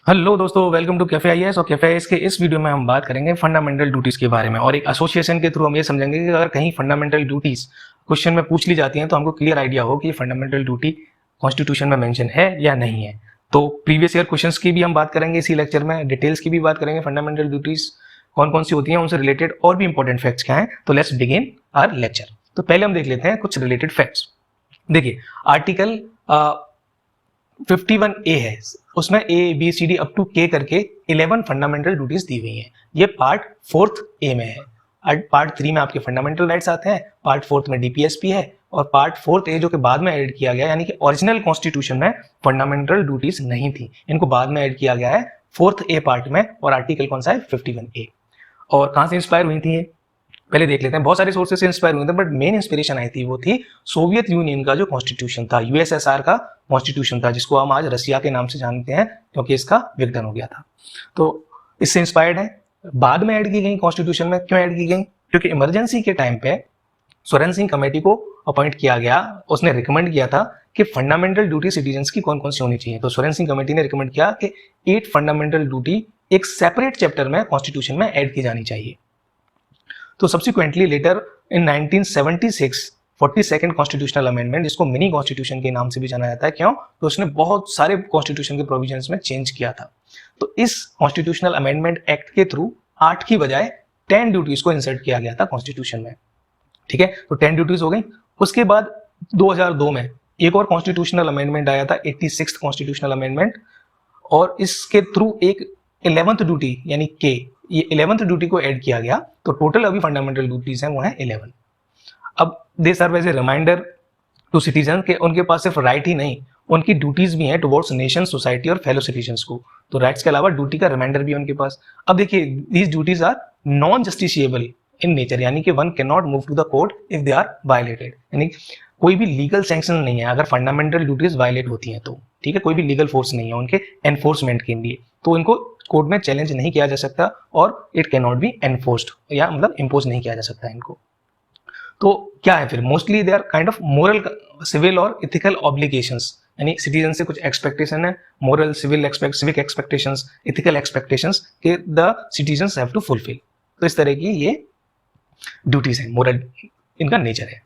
Hello दोस्तों, welcome to cafe IAS. और cafe IAS के इस वीडियो में हम बात करेंगे फंडामेंटल ड्यूटीज के बारे में, और एक एसोसिएशन के थ्रू हम ये समझेंगे कि अगर कहीं फंडामेंटल ड्यूटीज क्वेश्चन में पूछ ली जाती हैं तो हमको क्लियर आइडिया हो कि फंडामेंटल ड्यूटी कॉन्स्टिट्यूशन में मेंशन है या नहीं है। तो प्रीवियस ईयर क्वेश्चंस की भी हम बात करेंगे इसी लेक्चर में, डिटेल्स की भी बात करेंगे, फंडामेंटल ड्यूटीज कौन कौन सी होती हैं, उनसे रिलेटेड और भी इंपॉर्टेंट फैक्ट्स क्या हैं। तो लेट्स बिगिन आवर लेक्चर। तो पहले हम देख लेते हैं कुछ रिलेटेड फैक्ट्स। देखिए, आर्टिकल 51A है, उसमें A B C D up to K करके 11 फंडामेंटल ड्यूटीज दी हुई हैं। ये पार्ट 4th ए में है। पार्ट 3 में आपके फंडामेंटल राइट्स आते हैं, पार्ट 4th में डीपीएसपी है, और पार्ट 4th ए जो कि बाद में ऐड किया गया, यानी कि ओरिजिनल कॉन्स्टिट्यूशन में फंडामेंटल ड्यूटीज नहीं थी, इनको बाद में ऐड किया गया है 4th ए पार्ट में। और आर्टिकल कौन सा है? 51A। और कहां से इंस्पायर हुई थी ये पहले देख लेते हैं। बहुत सारे सोर्सेस से इंस्पायर हुए थे, बट मेन इंस्पिरेशन आई थी वो थी सोवियत यूनियन का जो कॉन्स्टिट्यूशन था, यूएसएसआर का कॉन्स्टिट्यूशन था, जिसको हम आज रसिया के नाम से जानते हैं क्योंकि इसका विघटन हो गया था। तो इससे इंस्पायर्ड है। बाद में ऐड की गई कॉन्स्टिट्यूशन में। क्यों ऐड की गई? क्योंकि इमरजेंसी के टाइम पे सोरेन सिंह कमेटी को अपॉइंट किया गया, उसने रिकमेंड किया था कि फंडामेंटल ड्यूटी सिटीजन की कौन कौन सी होनी चाहिए। तो सोरेन सिंह कमेटी ने रिकमेंड किया कि 8 फंडामेंटल ड्यूटी एक सेपरेट चैप्टर में कॉन्स्टिट्यूशन में ऐड की जानी चाहिए। तो सब्सिक्वेंटली लेटर इन 1976 42nd कॉन्स्टिट्यूशनल अमेंडमेंट, जिसको मिनी कॉन्स्टिट्यूशन के नाम से भी जाना जाता है, क्यों? तो उसने बहुत सारे कॉन्स्टिट्यूशन के प्रोविजंस में चेंज किया था। तो इस कॉन्स्टिट्यूशनल अमेंडमेंट एक्ट के थ्रू 8 की बजाय 10 ड्यूटीज को इंसर्ट किया गया था कॉन्स्टिट्यूशन में। ठीक है, तो 10 ड्यूटीज हो गई। उसके बाद 2002 में एक और कॉन्स्टिट्यूशनल अमेंडमेंट आया था, 86th कॉन्स्टिट्यूशनल अमेंडमेंट, और इसके थ्रू एक 11th ड्यूटी यानी के, ये 11th ड्यूटी को ऐड किया गया। तो टोटल अभी फंडामेंटल ड्यूटीज हैं वो है 11। अब they serve as a reminder to citizen के उनके पास सिर्फ राइट ही नहीं, उनकी ड्यूटीज भी हैं टुवर्ड्स नेशन, सोसाइटी और फेलो सिटीजन्स को। तो राइट्स के अलावा ड्यूटी का रिमाइंडर भी है उनके पास। अब देखिए, these duties are non justiciable in nature, यानी कि one can not move to the court if they are violated, यानी कोई भी लीगल सैंक्शन नहीं है अगर फंडामेंटल ड्यूटीज वायलेट होती हैं तो। ठीक है, कोई भी लीगल फोर्स नहीं है उनके एनफोर्समेंट के लिए, तो इनको कोर्ट में चैलेंज नहीं किया जा सकता, और it can not be enforced, या मतलब इम्पोज नहीं किया जा सकता इनको। तो क्या है फिर? Mostly they are kind of moral, civil और इथिकल ऑब्लिगेशंस, यानी सिटीजन से कुछ एक्सपेक्टेशन है, moral, civic expectations, ethical expectations के the citizens have to fulfil. तो इस तरह की ये ड्यूटीज है, मोरल इनका नेचर है।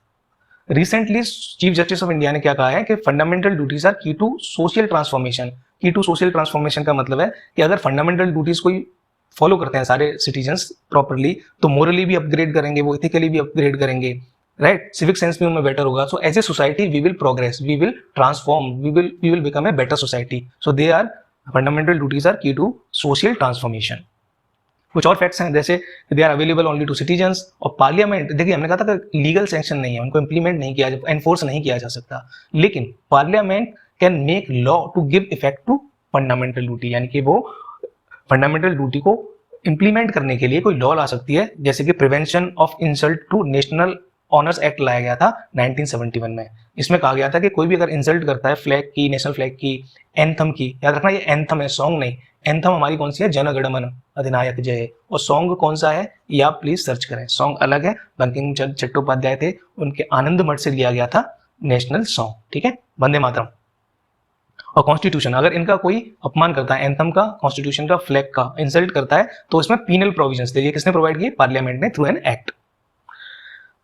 Recently chief justice of India ने क्या कहा है कि fundamental duties are key to social transformation. की टू सोशल ट्रांसफॉर्मेशन का मतलब है कि अगर फंडामेंटल ड्यूटीज कोई फॉलो करते हैं सारे सिटीजन्स प्रॉपरली, तो मोरली भी अपग्रेड करेंगे, वो इथिकली भी अपग्रेड करेंगे, राइट? सिविक सेंस भी उनमें बेटर होगा। So as a society we will progress, we will transform, we will become a better society. So they are fundamental duties are key to social transformation. कुछ और facts हैं, जैसे they are available only to citizens. और parliament, देखिए हमने कहा था कि लीगल सैंक्शन नहीं है, उनको इंप्लीमेंट नहीं किया, एनफोर्स नहीं किया जा सकता, लेकिन parliament can make law to give effect to fundamental duty, यानी कि वो फंडामेंटल ड्यूटी को इंप्लीमेंट करने के लिए कोई लॉ ला सकती है। जैसे कि prevention of insult to national honours act लाया गया था 1971 में। इसमें कहा गया था कि कोई भी अगर इंसल्ट करता है फ्लैग की, नेशनल फ्लैग की, एंथम की, याद रखना ये एंथम है, सॉन्ग नहीं। एंथम हमारी कौन सी है? जन गण मन अधिनायक जय। और सॉन्ग कौन सा है ये आप प्लीज सर्च करें, सॉन्ग अलग है। बंकिम चंद्र चट्टोपाध्याय थे, उनके आनंद मठ से लिया गया था नेशनल सॉन्ग। ठीक है, वंदे मातरम। और कॉन्स्टिट्यूशन, अगर इनका कोई अपमान करता है, एंथम का, कॉन्स्टिट्यूशन का, फ्लैग का इंसल्ट करता है, तो इसमें पीनल प्रोविजंस थे। ये किसने प्रोवाइड किए? पार्लियामेंट ने, through an act.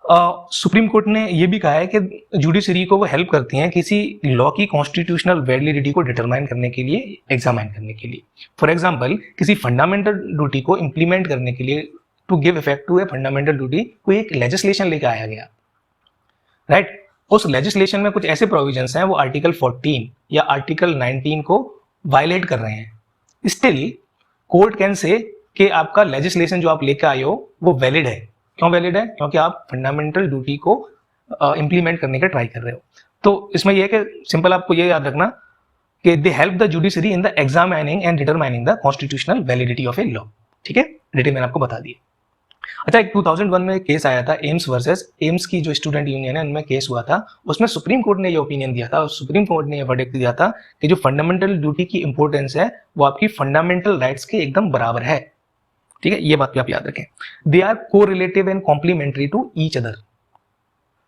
Supreme court ने यह भी कहा है कि जुडिशरी को वो हेल्प करती हैं किसी लॉ की कॉन्स्टिट्यूशनल वैलिडिटी को डिटरमाइन करने के लिए, एग्जामाइन करने के लिए। फॉर एग्जांपल, किसी फंडामेंटल ड्यूटी को इंप्लीमेंट करने के लिए, to give effect to a fundamental duty, कोई एक लेजिस्लेशन लेकर आया गया, राइट? उस लेजिस्लेशन में कुछ ऐसे प्रोविजंस हैं वो आर्टिकल 14 या आर्टिकल 19 को वायलेट कर रहे हैं। स्टिल कोर्ट कैन से कि आपका लेजिस्लेशन जो आप लेकर आए हो वो वैलिड है। क्यों वैलिड है? क्योंकि आप फंडामेंटल ड्यूटी को इंप्लीमेंट करने का ट्राई कर रहे हो। तो इसमें यह है कि सिंपल आपको ये याद रखना कि they help the judiciary in the examining and determining the constitutional validity of a law. ठीक है, डिटेल मैंने आपको बता दी। अच्छा, एक 2001 में केस आया था, एम्स वर्सेस एम्स की जो स्टूडेंट यूनियन है, उनमें केस हुआ था। उसमें सुप्रीम कोर्ट ने ये ओपिनियन दिया था, और सुप्रीम कोर्ट ने ये वर्डिक्ट दिया था कि जो फंडामेंटल ड्यूटी की इंपॉर्टेंस है वो आपकी फंडामेंटल राइट्स के एकदम बराबर है। ठीक है, ये बात भी आप याद रखें। They are correlative and complementary to each other,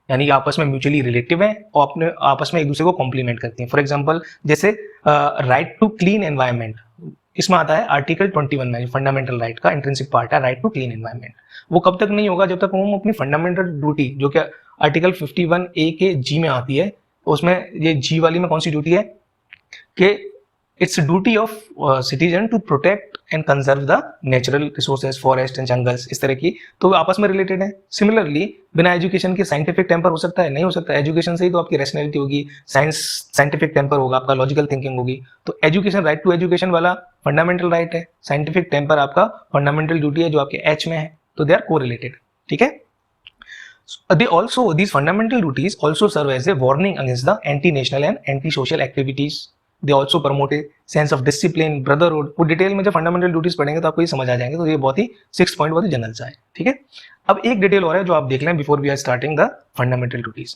यानी आपस में म्यूचुअली रिलेटिव हैं और अपने आपस में एक दूसरे को कॉम्प्लीमेंट करती हैं। फॉर एग्जाम्पल, जैसे राइट टू क्लीन एनवायरमेंट, इसमें आता है आर्टिकल 21 में फंडामेंटल राइट का इंट्रिंसिक पार्ट है राइट टू क्लीन एनवायरनमेंट। वो कब तक नहीं होगा? जब तक हम अपनी फंडामेंटल ड्यूटी जो कि आर्टिकल 51A के जी में आती है, उसमें ये जी वाली में कौन सी ड्यूटी है कि it's duty of citizen to protect and conserve the natural resources, forest and jungles, इस तरह की, तो आपस में रिलेटेड है। सिमिलरली बिना एजुकेशन के साइंटिफिक टेम्पर हो सकता है? नहीं हो सकता। एजुकेशन से ही तो आपकी रैशनैलिटी होगी, साइंटिफिक टेम्पर होगा, आपका लॉजिकल थिंकिंग होगी। तो एजुकेशन, राइट टू एजुकेशन वाला फंडामेंटल राइट है, साइंटिफिक टेम्पर आपका फंडामेंटल ड्यूटी है जो आपके एच में है, तो दे आर कोरिलेटेड। ठीक है। These fundamental duties also serve as a warning against the anti-national and anti-social activities. They also promote a sense of discipline, brotherhood. वो डिटेल में जब फंडामेंटल ड्यूटीज पढ़ेंगे तो आपको ये समझ आ जाएंगे। तो ये बहुत ही 6 पॉइंट बहुत ही जनरल सा है। ठीक है। अब एक डिटेल और है जो आप देख लें before we are starting the fundamental duties.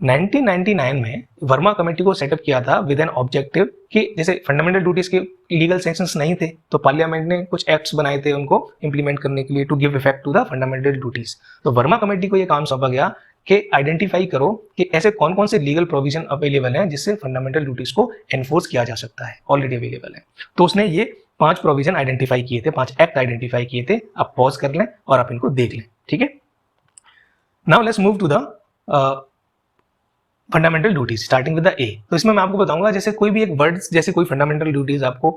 1999 में वर्मा कमेटी को सेटअप किया था विद एन ऑब्जेक्टिव कि जैसे फंडामेंटल ड्यूटीज के लीगल सेक्शंस नहीं थे तो पार्लियामेंट ने कुछ एक्ट्स बनाए थे उनको इंप्लीमेंट करने के लिए to give effect to the fundamental duties. तो वर्मा कमेटी को ये काम सौंपा गया कि आइडेंटिफाई करो कि ऐसे कौन कौन से लीगल प्रोविजन अवेलेबल हैं जिससे फंडामेंटल ड्यूटीज को एनफोर्स किया जा सकता है, ऑलरेडी अवेलेबल है। तो उसने ये 5 प्रोविजन आइडेंटिफाई किए थे, 5 एक्ट आइडेंटिफाई किए थे। आप पॉज कर लें और आप इनको देख लें। ठीक है। Now let's move to the fundamental duties starting with the A. तो इसमें मैं आपको बताऊंगा जैसे कोई भी एक वर्ड, जैसे कोई फंडामेंटल ड्यूटीज आपको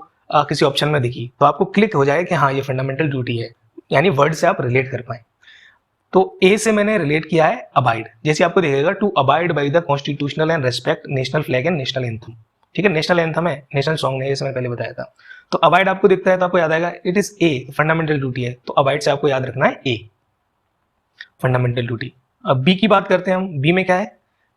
किसी ऑप्शन में दिखी तो आपको क्लिक हो जाए कि हाँ ये फंडामेंटल ड्यूटी है, यानी वर्ड से आप रिलेट कर पाए। तो ए से मैंने रिलेट किया है अबाइड, जैसे आपको दिखेगा to abide by the constitutional and respect national flag and national anthem. ठीक है, नेशनल एंथम है, नेशनल सॉन्ग है, ये मैंने पहले बताया था। तो अबाइड आपको दिखता है तो आपको याद आएगा it is A, fundamental duty है, तो अबाइड से आपको याद रखना है ए, फंडामेंटल ड्यूटी। अब बी की बात करते हैं हम। बी में क्या है?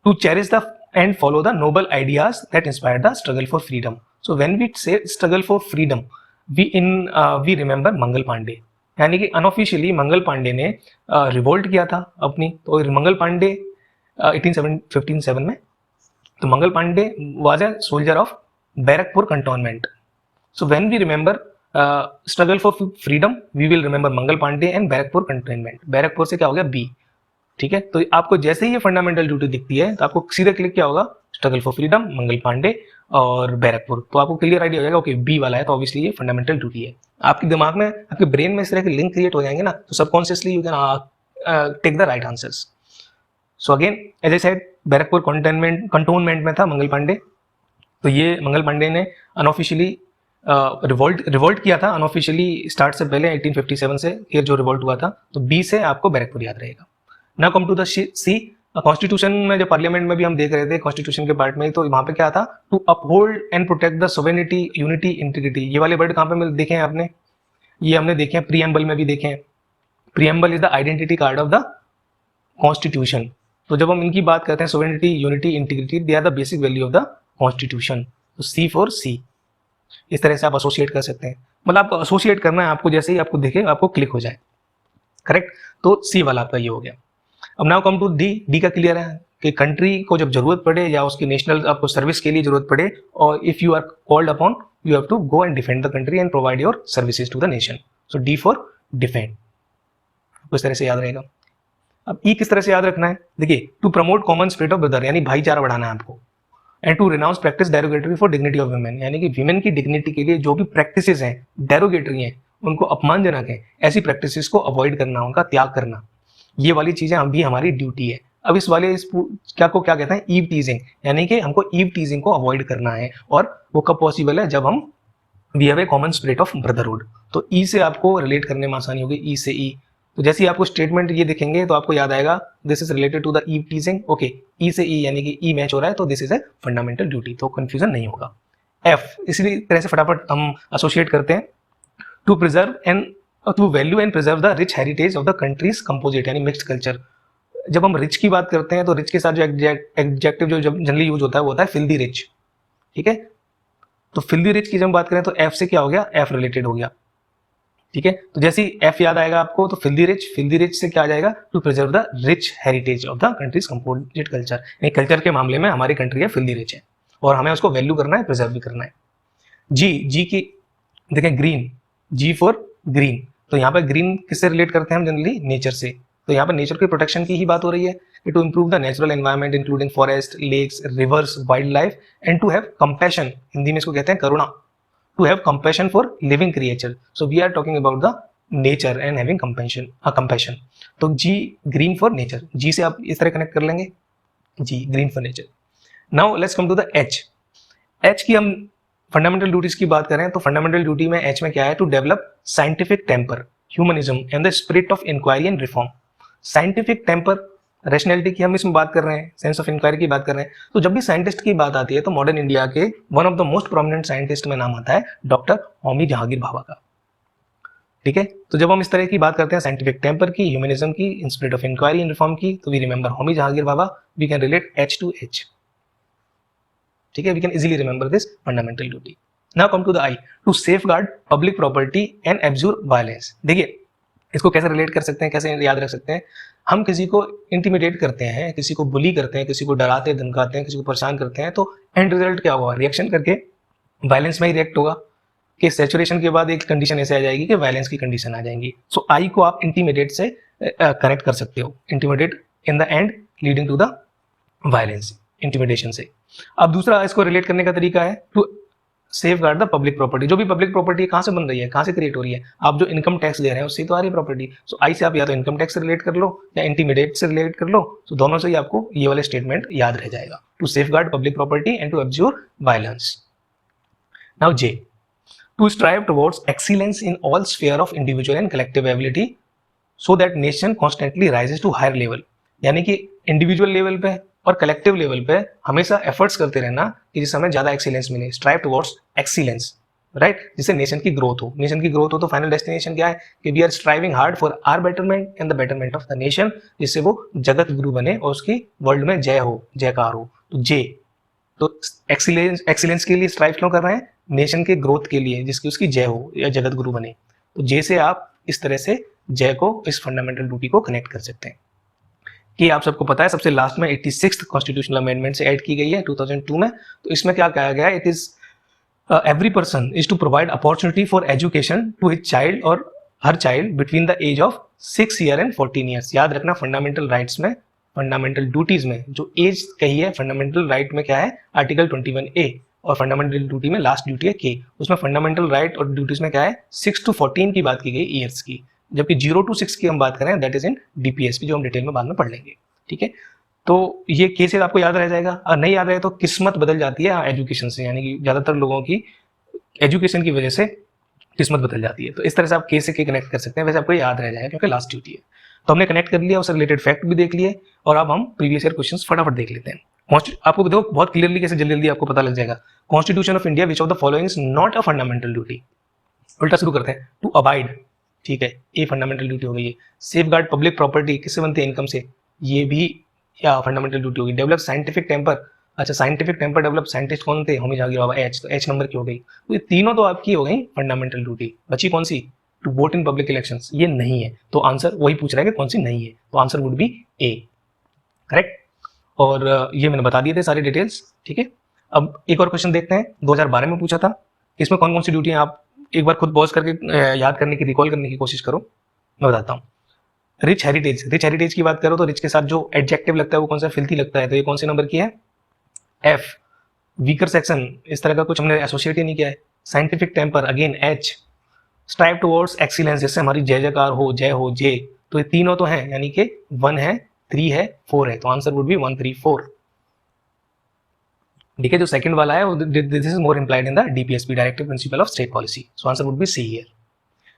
To cherish the and follow the noble ideas that inspired the struggle for freedom. So when we say struggle for freedom, we remember Mangal Pandey, यानी कि अनऑफिशियली मंगल पांडे ने रिवोल्ट किया था अपनी। तो मंगल पांडे 1857 में, तो Mangal Pandey was a soldier of Barrackpore cantonment. So when we remember struggle for freedom we will remember Mangal Pandey and Barrackpore cantonment. Barrackpore से क्या हो गया? बी। ठीक है। तो आपको जैसे ही ये फंडामेंटल ड्यूटी दिखती है तो आपको सीधा क्लिक क्या होगा? Struggle for freedom, Mangal Pandey और बैरकपुर। तो आपको क्लियर आइडिया हो जाएगा ओके बी वाला है तो ऑब्वियसली ये फंडामेंटल ड्यूटी है। आपके दिमाग में, आपके ब्रेन में इस तरह के लिंक क्रिएट हो जाएंगे ना, तो subconsciously you can take the right answers. So again as I said, Barrackpore cantonment में था मंगल पांडे। तो ये मंगल पांडे ने अनऑफिशियली रिवोल्ट किया था, अनऑफिशियली स्टार्ट से पहले 1857 से फिर जो रिवोल्ट हुआ था। तो बी से आपको बैरकपुर याद रहेगा। Now come to the C. Constitution में जो पार्लियामेंट में भी हम देख रहे थे कॉन्स्टिट्यूशन के पार्ट में, तो वहां पे क्या था? To uphold and protect the sovereignty, unity, integrity. ये वाले वर्ड कहाँ पे देखे हैं आपने? ये हमने देखे हैं प्रीएम्बल में भी देखे हैं। Preamble is the identity card of the constitution. तो जब हम इनकी बात करते हैं sovereignty, unity, integrity, they are the basic value of the constitution. तो सी फॉर सी, इस तरह से आप एसोसिएट कर सकते हैं। मतलब आपको एसोसिएट करना है, आपको जैसे ही आपको दिखे आपको क्लिक हो जाए। करेक्ट। तो सी वाला आपका ये हो गया। अब now come to D. D का क्लियर है कि कंट्री को जब जरूरत पड़े या उसकी नेशनल आपको सर्विस के लिए जरूरत पड़े, और if you are called upon you have to go and defend the country and provide your services to the nation. So D for defend, इस तरह से याद रहेगा। अब ई किस तरह से याद रखना है? देखिए, to promote common spirit of brother, यानी भाईचारा बढ़ाना है आपको। And to renounce practice derogatory for dignity of women, यानी कि विमेन की डिग्निटी के लिए जो भी प्रैक्टिसेस हैं डेरोगेटरी हैं, उनको अपमानजनक है, ऐसी प्रैक्टिसेस को अवॉइड करना, उनका त्याग करना। ये वाली चीजें हम भी हमारी ड्यूटी है। अब इस क्या कहते हैं? ईव टीजिंग, यानी कि हमको ईव टीजिंग को अवॉइड करना है। और वो कब पॉसिबल है? जब हम we have a common spirit of brotherhood. तो ई से आपको रिलेट करने में आसानी होगी, ई से ई। तो जैसे ही आपको स्टेटमेंट ये दिखेंगे तो आपको याद आएगा this is related to the eve teasing. Okay, E से ई यानी कि ई मैच हो रहा है तो this is A fundamental duty, तो कंफ्यूजन नहीं होगा। एफ, इसी तरह से फटाफट हम एसोसिएट करते हैं। To preserve and to value and preserve the rich heritage of the country's composite, यानी मिक्स्ड कल्चर। जब हम रिच की बात करते हैं तो रिच के साथ जो एडजेक्टिव जो जनरली यूज होता है वो होता है फिल्दी रिच। ठीक है, तो फिल्दी रिच की जब बात करें तो एफ से क्या हो गया? एफ रिलेटेड हो गया। ठीक है, तो जैसे ही एफ याद आएगा आपको तो फिल्दी रिच से क्या आ जाएगा? To preserve the rich heritage of the country's composite culture, यानी कल्चर के मामले में हमारी कंट्री है फिल्दी रिच है और हमें उसको वैल्यू करना है, प्रिजर्व भी करना है। जी की देखें, ग्रीन, जी फॉर ग्रीन। तो यहाँ पर ग्रीन किससे रिलेट करते हैं हम? जनरली नेचर से। तो यहाँ पर नेचर के प्रोटेक्शन की ही बात हो रही है। To improve the natural environment including forest, lakes, rivers, wildlife and to have compassion, Hindi में इसको कहते हैं करुणा, to have compassion for living creature. So we are talking about the nature and having compassion. तो G green for nature, G से आप इस तरह connect कर लेंगे, G green for nature. Now let's come to the H. H की हम fundamental duties की बात करें तो फंडामेंटल ड्यूटी में H में क्या है, to develop scientific temper, humanism and the spirit of inquiry and reform. Scientific temper, rationality की हम इसमें बात कर रहे हैं, सेंस ऑफ इंक्वायरी की बात कर रहे हैं. तो जब भी साइंटिस्ट की बात आती है तो मॉडर्न इंडिया के one of the most prominent scientist में नाम आता है डॉक्टर होमी जहांगीर भाभा का. ठीक है, तो जब हम इस तरह की बात करते हैं साइंटिफिक टेम्पर की, ह्यूमनिज्म की, spirit of inquiry and reform की, तो we remember Homi Jehangir Bhabha. We can relate H to H. ठीक है, we can easily remember this fundamental duty. Now come to the I, to safeguard public property and abjure violence. देखिए इसको कैसे relate कर सकते हैं, कैसे याद रख सकते हैं. हम किसी को इंटिमिडेट करते हैं, किसी को बुली करते हैं, किसी को डराते धमकाते हैं, किसी को परेशान करते हैं, तो एंड रिजल्ट क्या होगा, रिएक्शन करके वायलेंस में ही रिएक्ट होगा. कि सैचुरेशन के बाद एक कंडीशन ऐसे आ जाएगी कि वायलेंस की कंडीशन आ जाएंगी. सो आई को आप इंटिमिडेट से कनेक्ट कर सकते हो, intimidate in the end leading to the violence, intimidation से. अब दूसरा इसको रिलेट करने का तरीका है to safeguard the public property. जो भी पब्लिक प्रॉपर्टी कहाँ से बन रही है, कहाँ से क्रिएट हो रही है, आप जो इनकम टैक्स दे रहे हैं उससे तो आ रही है प्रॉपर्टी. सो आई से आप या तो इनकम टैक्स से रिलेट कर लो या इंटिमिडेट से रिलेट कर लो. तो दोनों से ही आपको ये वाले स्टेटमेंट याद रह जाएगा, to safeguard public property and to abjure violence. Now J, to strive towards excellence in all sphere of individual and collective ability so that nation constantly rises to higher level. यानी कि individual level पे और collective level पे हमेशा efforts करते रहना कि जिससे हमें ज्यादा एक्सीलेंस मिले. स्ट्राइव टुवर्ड्स एक्सीलेंस, राइट, जिससे नेशन की ग्रोथ हो. नेशन की ग्रोथ हो तो फाइनल डेस्टिनेशन क्या है कि we are striving hard for our betterment and the betterment of the nation, जिससे वो जगत गुरु बने और उसकी वर्ल्ड में जय हो, जयकार हो. तो J, तो एक्सीलेंस के लिए स्ट्राइव क्यों कर रहे हैं, नेशन के ग्रोथ के लिए, जिसकी उसकी जय हो या जगत गुरु बने. तो J से आप इस तरह से जय को, इस फंडामेंटल ड्यूटी को कनेक्ट कर सकते हैं. कि आप सबको पता है सबसे लास्ट में 86th कॉन्स्टिट्यूशनल अमेंडमेंट से ऐड की गई है 2002 में. तो इसमें क्या कहा गया है, it is every person is to provide opportunity for education to his child और हर child between the age of 6 year and 14 years. याद रखना फंडामेंटल राइट्स में, फंडामेंटल ड्यूटीज में जो एज कही है, फंडामेंटल राइट में क्या है आर्टिकल 21A और फंडामेंटल ड्यूटी में लास्ट ड्यूटी है K. उसमें फंडामेंटल राइट और ड्यूटीज में क्या है 6 to 14 की बात की गई ईयर्स की, जबकि 0 to 6 की हम बात करें दैट इज इन DPSP, जो हम डिटेल में बाद में पढ़ लेंगे. ठीक है, तो ये केसेस आपको याद रह जाएगा. और नहीं याद रहे तो किस्मत बदल जाती है एजुकेशन से, यानी कि ज्यादातर लोगों की एजुकेशन की वजह से किस्मत बदल जाती है. तो इस तरह से आप के से के कनेक्ट कर सकते हैं, वैसे आपको याद रह जाएगा क्योंकि लास्ट ड्यूटी है. तो हमने कनेक्ट कर लिया, उससे रिलेटेड फैक्ट भी देख लिए और अब हम प्रीवियस ईयर क्वेश्चंस फटाफट देख लेते हैं. आपको देखो बहुत क्लियरली कैसे जल्दी जल्दी आपको पता लग जाएगा. Constitution of India which of the following is not a fundamental duty. उल्टा शुरू करते हैं, टू अबाइड, ठीक है, ये फंडामेंटल ड्यूटी हो गई है. सेफ गार्ड पब्लिक प्रॉपर्टी किससे बनती है, इनकम से, ये भी या फंडामेंटल ड्यूटी होगी. डेवलप साइंटिफिक टेम्पर, अच्छा साइंटिफिक टेम्पर डेवलप साइंटिस्ट कौन थे, होमी जहांगीर भाभा. H, तो H नंबर की हो गई. तो ये तीनों तो आपकी हो गई फंडामेंटल ड्यूटी. बची कौन सी, to vote in public elections, ये नहीं है. तो आंसर वही पूछ रहा है कि कौन सी नहीं है, तो answer would B A, correct. और ये मैंने बता दिए थे सारी डिटेल्स. ठीक है, अब एक और क्वेश्चन देखते हैं, 2012 में पूछा था. इसमें कौन कौन सी ड्यूटी है आप एक बार खुद पॉज करके याद करने की, रिकॉल करने की कोशिश करो, मैं बताता हूँ. रिच हेरिटेज, रिच हेरिटेज की बात करो तो रिच के साथ जो एडजेक्टिव लगता है वो कौन सा, फिल्थी लगता है. तो ये कौन से नंबर की है, F. वीकर सेक्शन, इस तरह का कुछ हमने एसोसिएट ही नहीं किया है. Scientific temper again H. Strive towards excellence, जिससे हमारी जय जयकार हो, जय हो, J. तो ये तीनों तो हैं, यानी कि 1 है, 3 है, 4 है. तो आंसर वुड बी 1, 3, 4. ठीक है, जो सेकंड वाला है this is more implied in the DPSP, directive principle of state policy. So answer would be C here.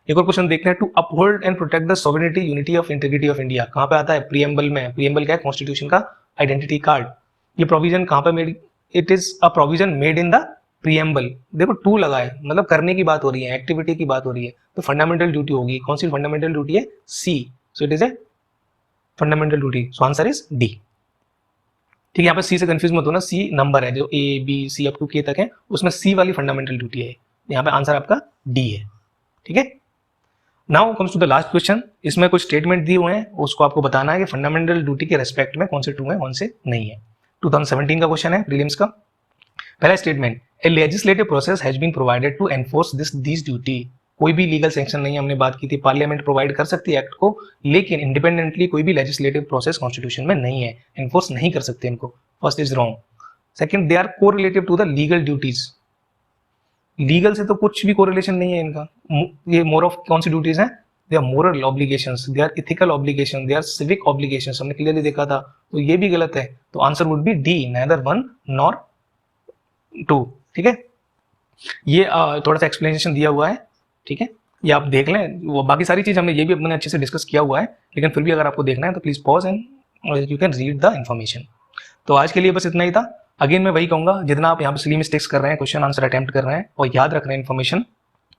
एक और क्वेश्चन देखते हैं, to uphold and protect the sovereignty, unity of integrity of India. कहां पे आता है, प्रीएम्बल में. Preamble क्या है, कॉन्स्टिट्यूशन का आइडेंटिटी कार्ड. ये प्रोविजन कहां पे made, it is a provision made in the preamble. देखो टू लगा है, मतलब करने की बात हो रही है, एक्टिविटी की बात हो रही है. तो फंडामेंटल ड्यूटी होगी, कौन सी फंडामेंटल ड्यूटी है, C. So it is A fundamental duty. So answer is D. ठीक है, यहाँ पे C से कंफ्यूज मत होना, C नंबर है जो A B C up to K तक है, उसमें C वाली फंडामेंटल ड्यूटी है. यहाँ पे आंसर आपका D है. ठीक है, now comes to the last question. इसमें कुछ स्टेटमेंट दिए हुए हैं, उसको आपको बताना है कि फंडामेंटल ड्यूटी के रेस्पेक्ट में कौन से ट्रू है, कौन से नहीं है. 2017 का क्वेश्चन है प्रीलिम्स का. पहला statement, a legislative process has been provided to enforce this duty. कोई भी लीगल सैंक्शन नहीं, हमने बात की थी, पार्लियामेंट प्रोवाइड कर सकती है एक्ट को, लेकिन इंडिपेंडेंटली कोई भी लेजिस्लेटिव प्रोसेस कॉन्स्टिट्यूशन में नहीं है, एनफोर्स नहीं कर सकते इनको. First is wrong. Second, they are correlative to the legal duties. Legal से तो कुछ भी कोरिलेशन नहीं है इनका। ये मोर ऑफ कौन सी ड्यूटीज हैं? They are moral obligations, they are ethical obligation, they are civic obligations, हमने क्लियरली देखा था। तो ये भी गलत है, तो answer would be D, neither 1 nor 2। ठीक है, ये थोड़ा सा एक्सप्लेनेशन दिया हुआ है, ठीक है, ये आप देख लें। वो बाकी सारी चीज हमने ये भी अपने अच्छे से डिस्कस किया हुआ है, लेकिन फिर भी अगर आपको देखना है तो please pause and you can read the information. तो आज के लिए बस इतना ही था। अगेन मैं वही कहूंगा, जितना आप यहाँ पे सिली मिस्टेक्स कर रहे हैं, क्वेश्चन आंसर अटेम्प्ट कर रहे हैं और याद रख रहे हैं इन्फॉर्मेशन,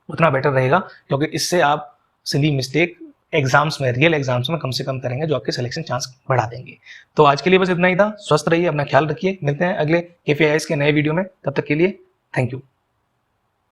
उतना बेटर रहेगा, क्योंकि इससे आप सिली मिस्टेक एग्जाम्स में, रियल एग्जाम्स में कम से कम करेंगे, जो आपके सिलेक्शन चांस बढ़ा देंगे। तो आज के लिए बस इतना ही था। स्वस्थ रहिए, अपना ख्याल रखिए, मिलते हैं अगले KPIs के नए वीडियो में। तब तक के लिए थैंक यू।